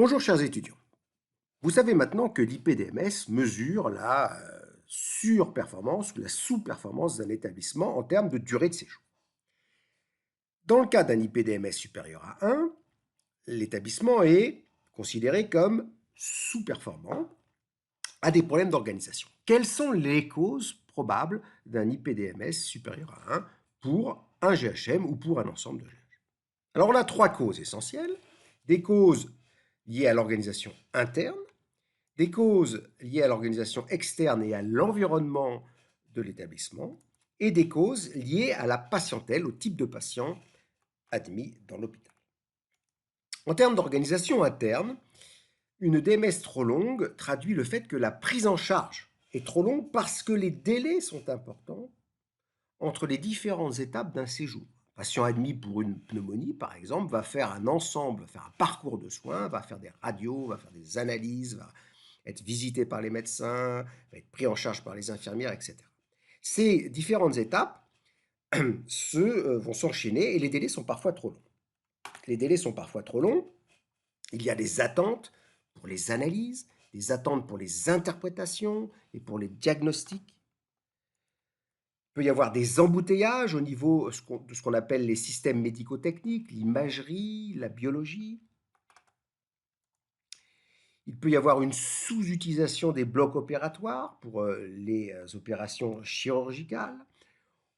Bonjour chers étudiants. Vous savez maintenant que l'IPDMS mesure la surperformance ou la sous-performance d'un établissement en termes de durée de séjour. Dans le cas d'un IPDMS supérieur à 1, l'établissement est considéré comme sous-performant, a des problèmes d'organisation. Quelles sont les causes probables d'un IPDMS supérieur à 1 pour un GHM ou pour un ensemble de GHM? Alors on a trois causes essentielles, des causes liées à l'organisation interne, des causes liées à l'organisation externe et à l'environnement de l'établissement, et des causes liées à la patientèle, au type de patient admis dans l'hôpital. En termes d'organisation interne, une DMS trop longue traduit le fait que la prise en charge est trop longue parce que les délais sont importants entre les différentes étapes d'un séjour. Un patient admis pour une pneumonie, par exemple, va faire un ensemble, va faire un parcours de soins, va faire des radios, va faire des analyses, va être visité par les médecins, va être pris en charge par les infirmières, etc. Ces différentes étapes vont s'enchaîner et les délais sont parfois trop longs. Les délais sont parfois trop longs. Il y a des attentes pour les analyses, des attentes pour les interprétations et pour les diagnostics. Il peut y avoir des embouteillages au niveau de ce qu'on appelle les systèmes médico-techniques, l'imagerie, la biologie. Il peut y avoir une sous-utilisation des blocs opératoires pour les opérations chirurgicales.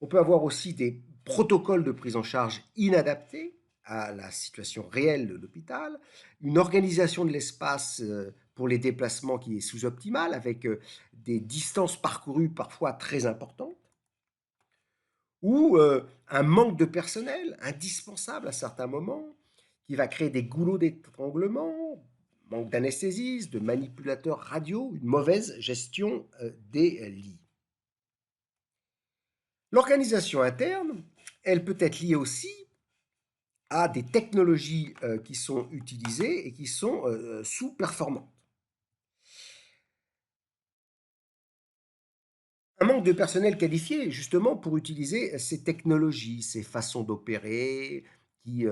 On peut avoir aussi des protocoles de prise en charge inadaptés à la situation réelle de l'hôpital, une organisation de l'espace pour les déplacements qui est sous-optimale, avec des distances parcourues parfois très importantes, ou un manque de personnel indispensable à certains moments, qui va créer des goulots d'étranglement, manque d'anesthésistes, de manipulateurs radio, une mauvaise gestion des lits. L'organisation interne, elle peut être liée aussi à des technologies qui sont utilisées et qui sont sous-performantes. Un manque de personnel qualifié, justement, pour utiliser ces technologies, ces façons d'opérer, qui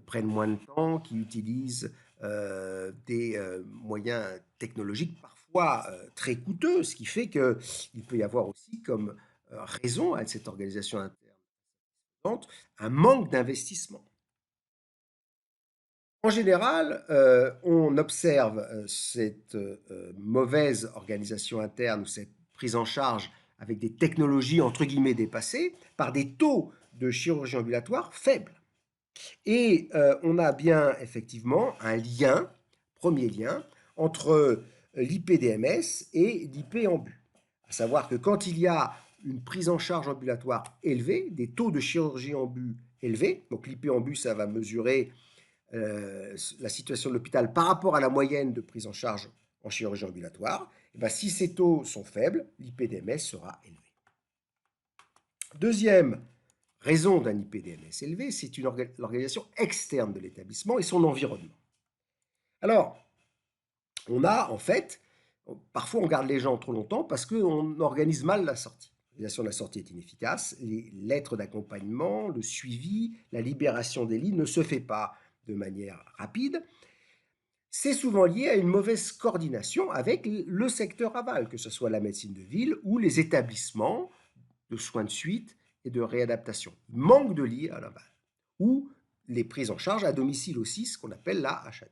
prennent moins de temps, qui utilisent des moyens technologiques parfois très coûteux, ce qui fait qu'il peut y avoir aussi comme raison à cette organisation interne un manque d'investissement. En général, on observe cette mauvaise organisation interne ou cette prise en charge avec des technologies entre guillemets dépassées par des taux de chirurgie ambulatoire faibles. Et on a bien effectivement un lien, premier lien, entre l'IPDMS et l'IP en but. À savoir que quand il y a une prise en charge ambulatoire élevée, des taux de chirurgie en but élevés, donc l'IP en but, ça va mesurer la situation de l'hôpital par rapport à la moyenne de prise en charge en chirurgie ambulatoire, et bien, si ces taux sont faibles, l'IPDMS sera élevé. Deuxième raison d'un IPDMS élevé, c'est l'organisation externe de l'établissement et son environnement. Alors, on a en fait, parfois on garde les gens trop longtemps parce qu'on organise mal la sortie. L'organisation de la sortie est inefficace, les lettres d'accompagnement, le suivi, la libération des lits ne se fait pas de manière rapide. C'est souvent lié à une mauvaise coordination avec le secteur aval, que ce soit la médecine de ville ou les établissements de soins de suite et de réadaptation. Manque de lits à l'aval, ou les prises en charge à domicile aussi, ce qu'on appelle la HAD.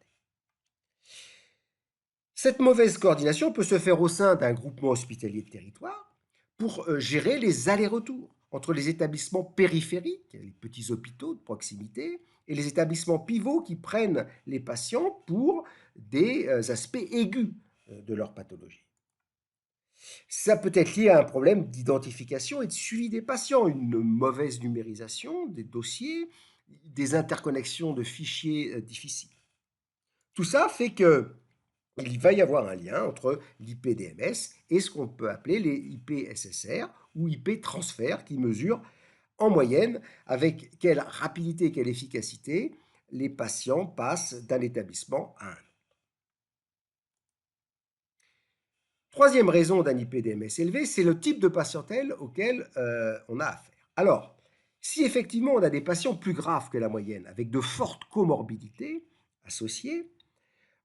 Cette mauvaise coordination peut se faire au sein d'un groupement hospitalier de territoire pour gérer les allers-retours entre les établissements périphériques, les petits hôpitaux de proximité, et les établissements pivots qui prennent les patients pour des aspects aigus de leur pathologie. Ça peut être lié à un problème d'identification et de suivi des patients, une mauvaise numérisation des dossiers, des interconnexions de fichiers difficiles. Tout ça fait que il va y avoir un lien entre l'IPDMS et ce qu'on peut appeler les IPSSR ou IP transfert qui mesurent en moyenne avec quelle rapidité et quelle efficacité les patients passent d'un établissement à un autre. Troisième raison d'un IPDMS élevé, c'est le type de patientèle auquel on a affaire. Alors, si effectivement on a des patients plus graves que la moyenne, avec de fortes comorbidités associées,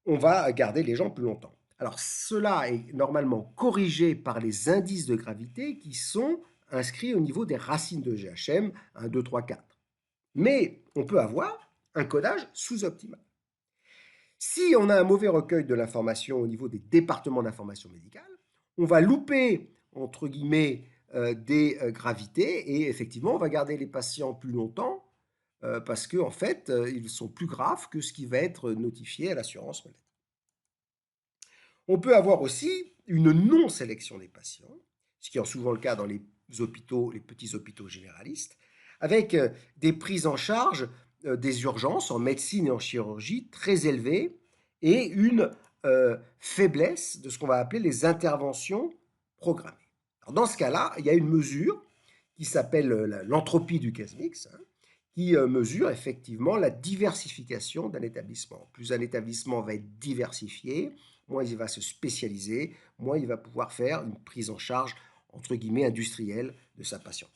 on va garder les gens plus longtemps. Alors cela est normalement corrigé par les indices de gravité qui sont inscrits au niveau des racines de GHM 1, 2, 3, 4. Mais on peut avoir un codage sous-optimal. Si on a un mauvais recueil de l'information au niveau des départements d'information médicale, on va louper, entre guillemets, des gravités et effectivement, on va garder les patients plus longtemps parce qu'en en fait, ils sont plus graves que ce qui va être notifié à l'assurance maladie. On peut avoir aussi une non-sélection des patients, ce qui est souvent le cas dans les hôpitaux, les petits hôpitaux généralistes, avec des prises en charge des urgences en médecine et en chirurgie très élevées et une faiblesse de ce qu'on va appeler les interventions programmées. Alors dans ce cas-là, il y a une mesure qui s'appelle l'entropie du case mix, hein, qui mesure effectivement la diversification d'un établissement. Plus un établissement va être diversifié, moins il va se spécialiser, moins il va pouvoir faire une prise en charge, entre guillemets, industrielle de sa patientèle.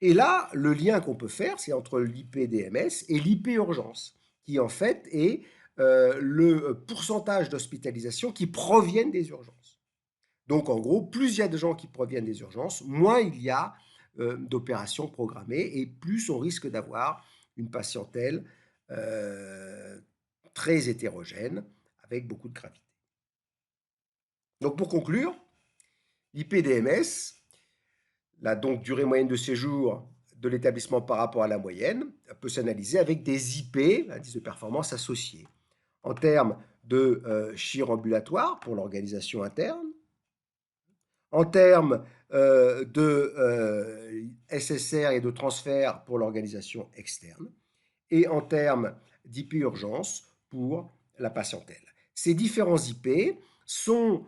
Et là, le lien qu'on peut faire, c'est entre l'IP-DMS et l'IP-urgence, qui en fait est le pourcentage d'hospitalisation qui proviennent des urgences. Donc en gros, plus il y a de gens qui proviennent des urgences, moins il y a d'opérations programmées et plus on risque d'avoir une patientèle très hétérogène avec beaucoup de gravité. Donc pour conclure, l'IP-DMS, la donc durée moyenne de séjour de l'établissement par rapport à la moyenne, peut s'analyser avec des IP, indices de performance associés, en termes de chir ambulatoire pour l'organisation interne, en termes de SSR et de transfert pour l'organisation externe, et en termes d'IP urgence pour la patientèle. Ces différents IP sont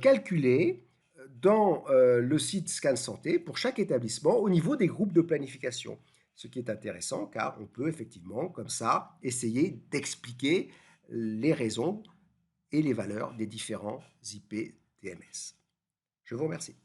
calculés dans le site Scan Santé pour chaque établissement au niveau des groupes de planification. Ce qui est intéressant car on peut effectivement comme ça essayer d'expliquer les raisons et les valeurs des différents IP TMS. Je vous remercie.